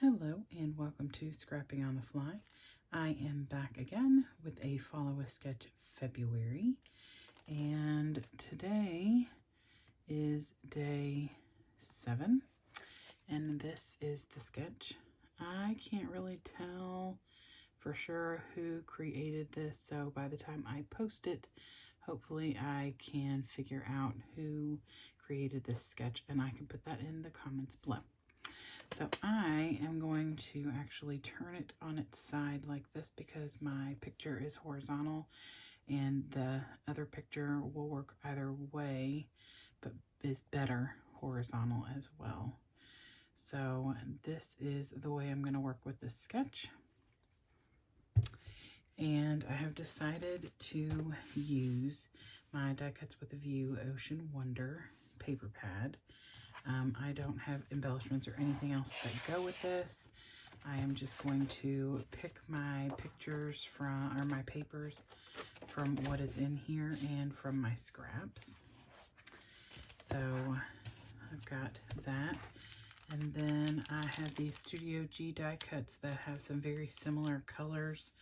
Hello and welcome to Scrapping on the Fly. I am back again with a Follow a Sketch February, and today is day 7, and this is the sketch. I can't really tell for sure who created this, so by the time I post it, hopefully I can figure out who created this sketch, and I can put that in the comments below. So I am going to actually turn it on its side like this because my picture is horizontal and the other picture will work either way, but is better horizontal as well. So this is the way I'm going to work with this sketch. And I have decided to use my Die Cuts with a View Ocean Wonder paper pad. I don't have embellishments or anything else that go with this. I am just going to pick my pictures from, or my papers from what is in here and from my scraps. So I've got that. And then I have these Studio G die cuts that have some very similar colors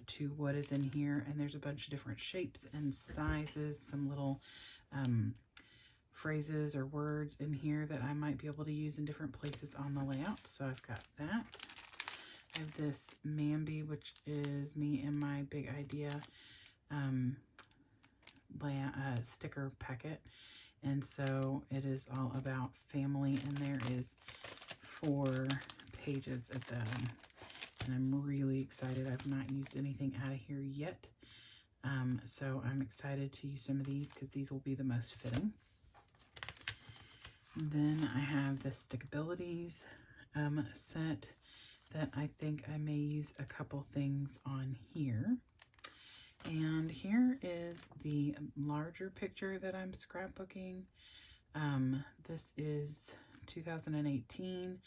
to what is in here. And there's a bunch of different shapes and sizes, some little phrases or words in here that I might be able to use in different places on the layout. So I've got that. I have this MAMBI, which is me and my big idea sticker packet. And so it is all about family, and there is 4 pages of them. And I'm really excited. I've not used anything out of here yet. So I'm excited to use some of these because these will be the most fitting. Then I have the Stickabilities set that I think I may use a couple things on here. And here is the larger picture that I'm scrapbooking. This is 2018.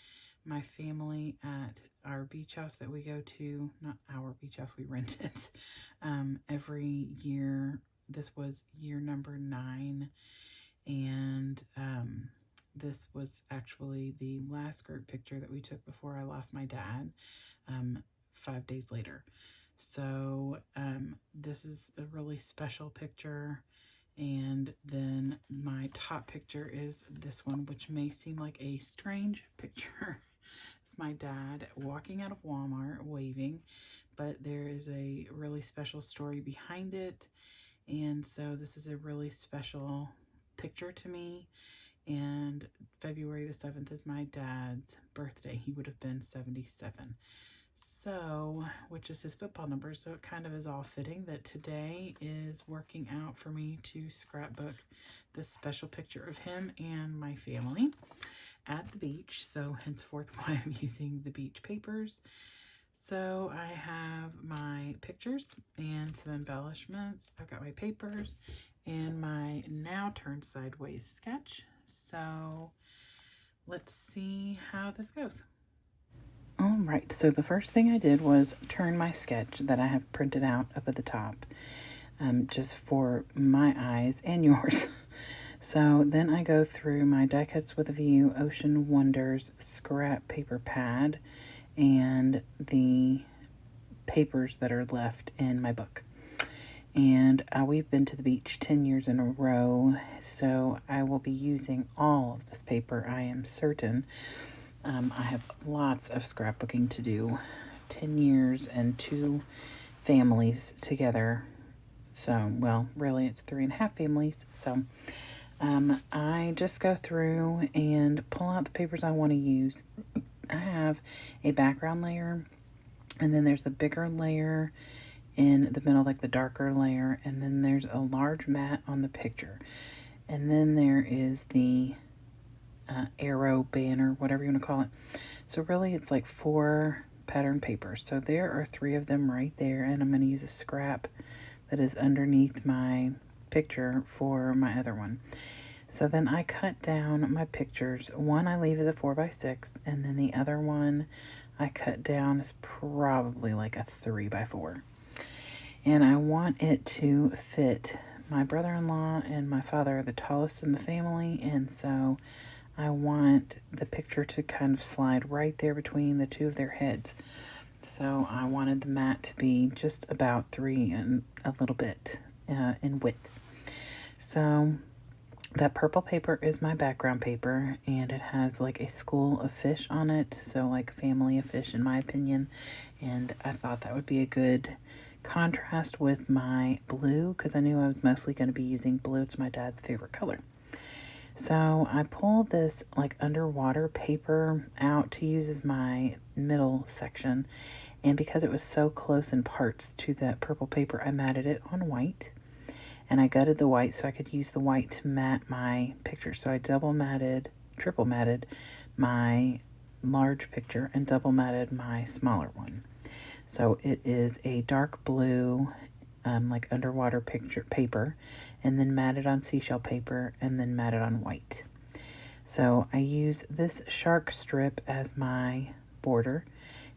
My family at our beach house that we go to, not our beach house, we rent it every year. This was year number 9. And this was actually the last group picture that we took before I lost my dad 5 days later. So this is a really special picture. And then my top picture is this one, which may seem like a strange picture. It's my dad walking out of Walmart waving, but there is a really special story behind it. And so this is a really special picture to me. And February the 7th is my dad's birthday. He would have been 77. So, which is his football number. So it kind of is all fitting that today is working out for me to scrapbook this special picture of him and my family at the beach. So henceforth why I'm using the beach papers. So I have my pictures and some embellishments. I've got my papers and my now turned sideways sketch. So let's see how this goes. All right, so the first thing I did was turn my sketch that I have printed out up at the top, just for my eyes and yours. So then I go through my Die Cuts with a View Ocean Wonders scrap paper pad and the papers that are left in my book. And we've been to the beach 10 years in a row, so I will be using all of this paper, I am certain. I have lots of scrapbooking to do, 10 years and 2 families together. So, well, really it's 3.5 families. So I just go through and pull out the papers I want to use. I have a background layer, and then there's a bigger layer in the middle, like the darker layer, and then there's a large mat on the picture. And then there is the arrow banner, whatever you want to call it. So really it's like 4 pattern papers. So there are 3 of them right there, and I'm going to use a scrap that is underneath my picture for my other one. So then I cut down my pictures. One I leave as a 4x6, and then the other one I cut down is probably like a 3x4. And I want it to fit. My brother-in-law and my father are the tallest in the family, and so I want the picture to kind of slide right there between the two of their heads. So I wanted the mat to be just about 3 and a little bit in width. So that purple paper is my background paper, and it has like a school of fish on it, so like family of fish in my opinion, and I thought that would be a good contrast with my blue because I knew I was mostly going to be using blue. It's my dad's favorite color. So I pulled this like underwater paper out to use as my middle section, and because it was so close in parts to that purple paper, I matted it on white. And I gutted the white so I could use the white to mat my picture. So I triple matted my large picture and double matted my smaller one. So it is a dark blue, like underwater picture paper, and then matted on seashell paper, and then matted on white. So I use this shark strip as my border,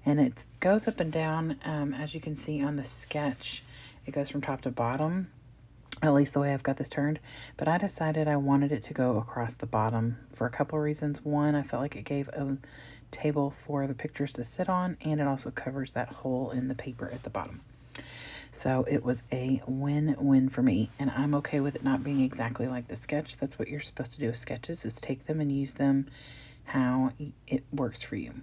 and it goes up and down, as you can see on the sketch. It goes from top to bottom, at least the way I've got this turned, but I decided I wanted it to go across the bottom for a couple of reasons. One, I felt like it gave a table for the pictures to sit on, and it also covers that hole in the paper at the bottom. So it was a win-win for me, and I'm okay with it not being exactly like the sketch. That's what you're supposed to do with sketches, is take them and use them how it works for you.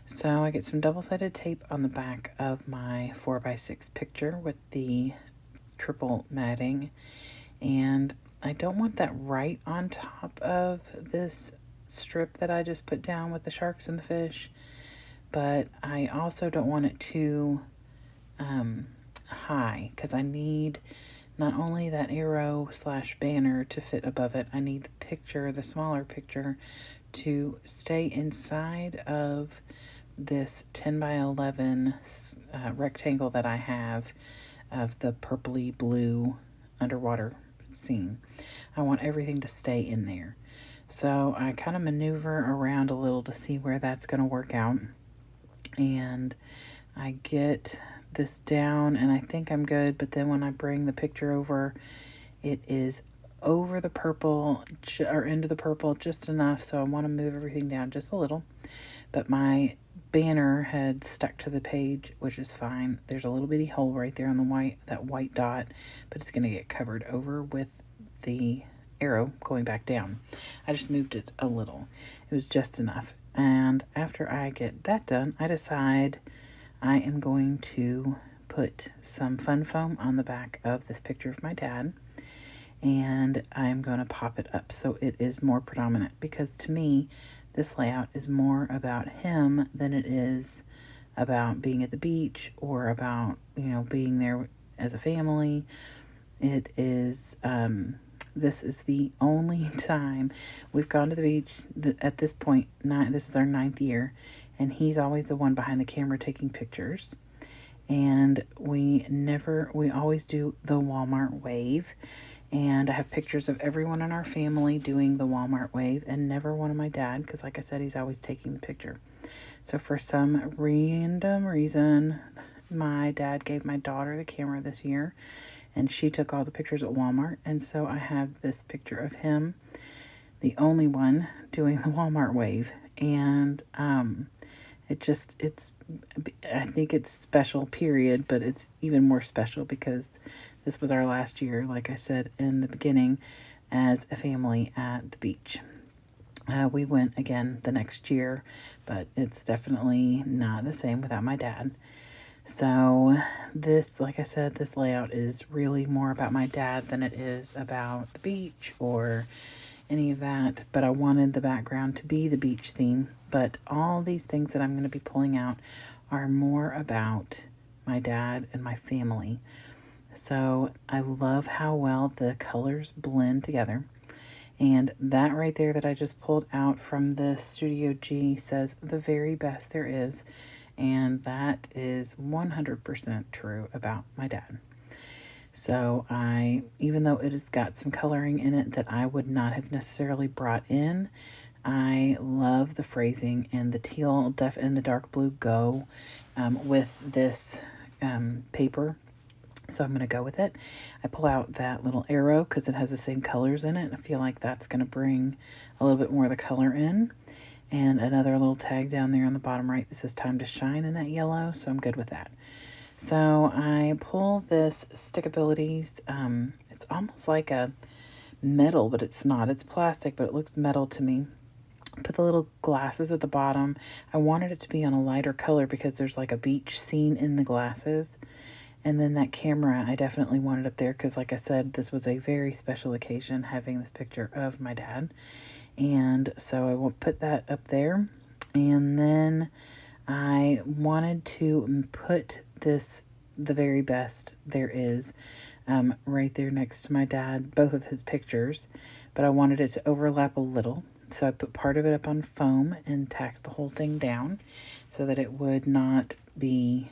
So I get some double-sided tape on the back of my 4x6 picture with the triple matting, and I don't want that right on top of this strip that I just put down with the sharks and the fish, but I also don't want it too high, because I need not only that arrow / banner to fit above it, I need the picture, the smaller picture, to stay inside of this 10 by 11 rectangle that I have of the purpley blue underwater scene. I want everything to stay in there. So I kind of maneuver around a little to see where that's going to work out. And I get this down and I think I'm good, but then when I bring the picture over, it is over the purple or into the purple just enough, so I want to move everything down just a little. But my banner had stuck to the page, which is fine. There's a little bitty hole right there on the that white dot, but it's going to get covered over with the arrow going back down. I just moved it a little. It was just enough. And after I get that done, I decide I am going to put some fun foam on the back of this picture of my dad, and I'm going to pop it up so it is more predominant, because to me this layout is more about him than it is about being at the beach or about, being there as a family. It is this is the only time we've gone to the beach at this point. This is our 9th year, and he's always the one behind the camera taking pictures. And we always do the Walmart wave. And I have pictures of everyone in our family doing the Walmart wave, and never one of my dad, because like I said, he's always taking the picture. So for some random reason, my dad gave my daughter the camera this year, and she took all the pictures at Walmart. And so I have this picture of him, the only one, doing the Walmart wave. And I think it's special, period, but it's even more special because this was our last year, like I said in the beginning, as a family at the beach. We went again the next year, but it's definitely not the same without my dad. So this, like I said, this layout is really more about my dad than it is about the beach or any of that, but I wanted the background to be the beach theme. But all these things that I'm going to be pulling out are more about my dad and my family. So I love how well the colors blend together. And that right there that I just pulled out from the Studio G says the very best there is. And that is 100% true about my dad. So even though it has got some coloring in it that I would not have necessarily brought in, I love the phrasing, and the teal and the dark blue go with this paper. So I'm going to go with it. I pull out that little arrow because it has the same colors in it. I feel like that's going to bring a little bit more of the color in. And another little tag down there on the bottom right that says time to shine in that yellow. So I'm good with that. So I pull this Stickabilities. It's almost like a metal, but it's not. It's plastic, but it looks metal to me. Put the little glasses at the bottom. I wanted it to be on a lighter color because there's like a beach scene in the glasses. And then that camera, I definitely wanted up there because, like I said, this was a very special occasion having this picture of my dad. And so I will put that up there. And then I wanted to put this, the very best there is, right there next to my dad, both of his pictures. But I wanted it to overlap a little. So I put part of it up on foam and tacked the whole thing down so that it would not be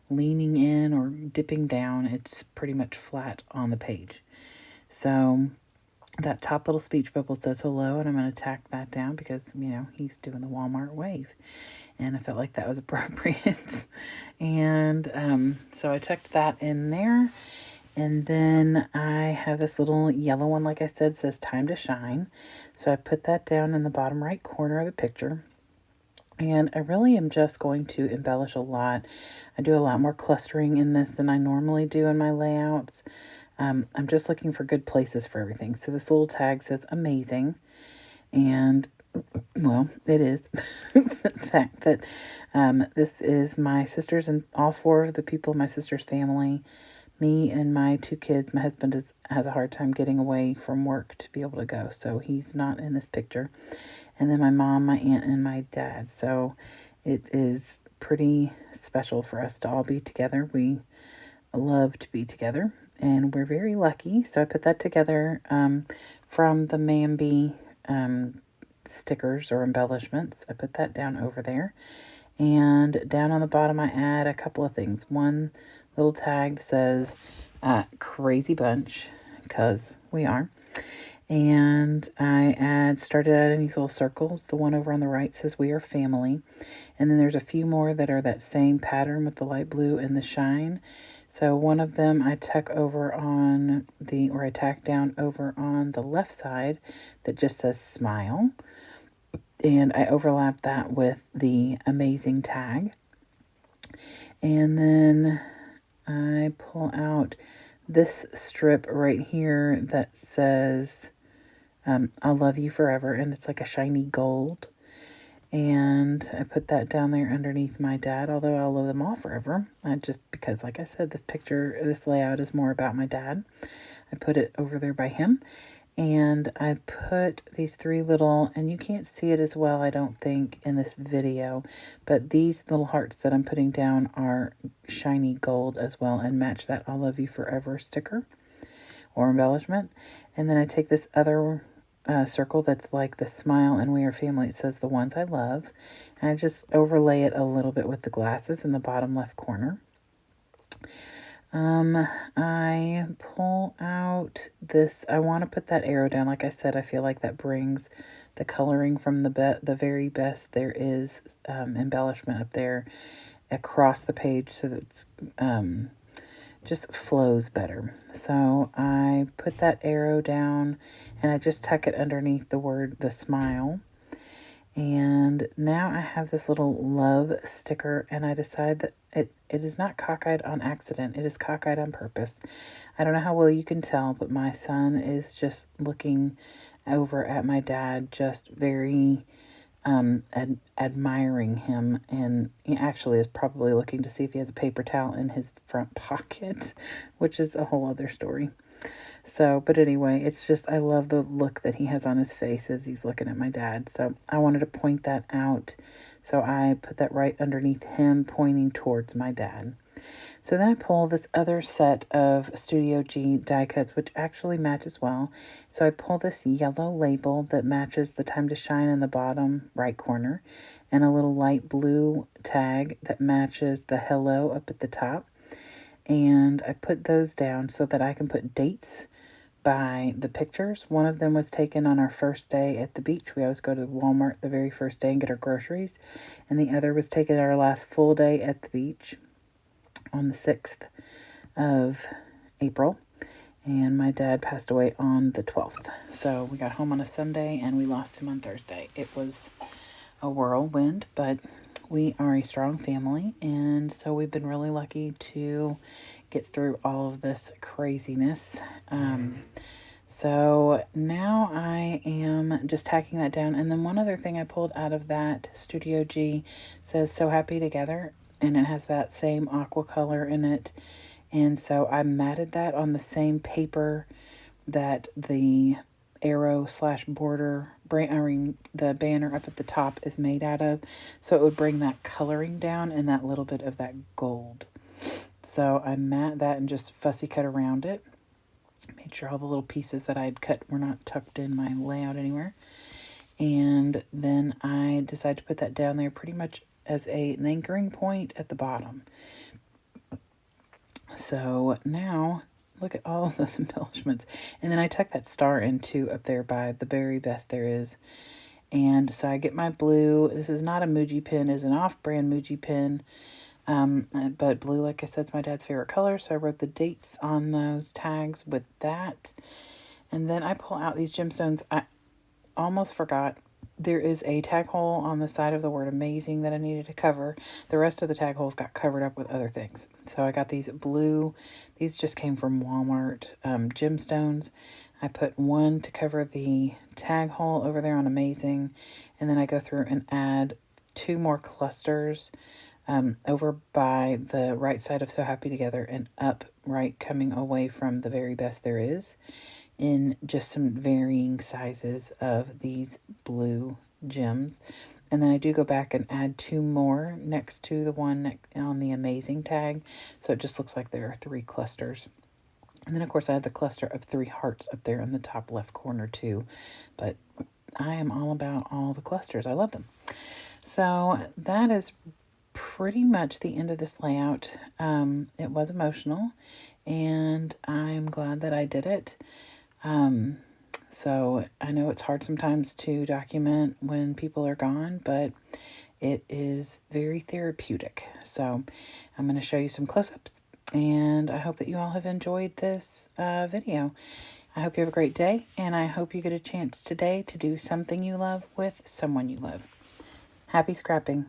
leaning in or dipping down. It's pretty much flat on the page. So that top little speech bubble says hello, and I'm going to tack that down because, you know, he's doing the Walmart wave. And I felt like that was appropriate. And so I tucked that in there. And then I have this little yellow one, like I said, says time to shine. So I put that down in the bottom right corner of the picture. And I really am just going to embellish a lot. I do a lot more clustering in this than I normally do in my layouts. I'm just looking for good places for everything. So this little tag says amazing. And, well, it is. The fact that this is my sisters and all four of the people in my sister's family, me and my 2 kids. My husband has a hard time getting away from work to be able to go, so he's not in this picture. And then my mom, my aunt, and my dad. So it is pretty special for us to all be together. We love to be together, and we're very lucky. So I put that together from the MAMBI stickers or embellishments. I put that down over there. And down on the bottom, I add a couple of things. One little tag says Crazy Bunch, because we are. And I started adding these little circles. The one over on the right says we are family. And then there's a few more that are that same pattern with the light blue and the shine. So one of them I tack down over on the left side that just says smile. And I overlap that with the amazing tag. And then I pull out this strip right here that says I'll love you forever, and it's like a shiny gold. And I put that down there underneath my dad, although I'll love them all forever. Just because, like I said, this layout is more about my dad. I put it over there by him. And I put these 3 little, and you can't see it as well, I don't think, in this video, but these little hearts that I'm putting down are shiny gold as well and match that I'll love you forever sticker or embellishment. And then I take this other circle that's like the smile and we are family. It says the ones I love. And I just overlay it a little bit with the glasses in the bottom left corner. I pull out this, I want to put that arrow down. Like I said, I feel like that brings the coloring from the very best there is embellishment up there across the page so that it's just flows better. So I put that arrow down and I just tuck it underneath the smile. And now I have this little love sticker, and I decide that it is not cockeyed on accident. It is cockeyed on purpose. I don't know how well you can tell, but my son is just looking over at my dad, just very admiring him, and he actually is probably looking to see if he has a paper towel in his front pocket, which is a whole other story. So, but anyway, it's just, I love the look that he has on his face as he's looking at my dad. So I wanted to point that out. So I put that right underneath him, pointing towards my dad. So then I pull this other set of Studio G die cuts, which actually matches well. So I pull this yellow label that matches the time to shine in the bottom right corner, and a little light blue tag that matches the hello up at the top. And I put those down so that I can put dates by the pictures. One of them was taken on our first day at the beach. We always go to Walmart the very first day and get our groceries. And the other was taken our last full day at the beach on the 6th of April. And my dad passed away on the 12th. So we got home on a Sunday and we lost him on Thursday. It was a whirlwind, but we are a strong family. And so we've been really lucky to get through all of this craziness. So now I am just tacking that down. And then one other thing I pulled out of that Studio G says So Happy Together. And it has that same aqua color in it. And so I matted that on the same paper that the arrow / border, the banner up at the top is made out of. So it would bring that coloring down and that little bit of that gold. So I mat that and just fussy cut around it. Made sure all the little pieces that I'd cut were not tucked in my layout anywhere. And then I decided to put that down there pretty much as an anchoring point at the bottom. So now, look at all of those embellishments. And then I tuck that star into up there by the very best there is. And so I get my blue. This is not a Muji pen. It's an off-brand Muji pen. But blue, like I said, is my dad's favorite color. So I wrote the dates on those tags with that. And then I pull out these gemstones. I almost forgot. There is a tag hole on the side of the word amazing that I needed to cover. The rest of the tag holes got covered up with other things. So I got these blue, these just came from Walmart, gemstones. I put one to cover the tag hole over there on amazing. And then I go through and add 2 more clusters over by the right side of So Happy Together and up right coming away from the very best there is, in just some varying sizes of these blue gems. And then I do go back and add 2 more next to the one on the amazing tag. So it just looks like there are 3 clusters. And then of course I have the cluster of 3 hearts up there in the top left corner too. But I am all about all the clusters. I love them. So that is pretty much the end of this layout. It was emotional and I'm glad that I did it. So I know it's hard sometimes to document when people are gone, but it is very therapeutic. So I'm going to show you some close-ups, and I hope that you all have enjoyed this video. I hope you have a great day, and I hope you get a chance today to do something you love with someone you love. Happy scrapping.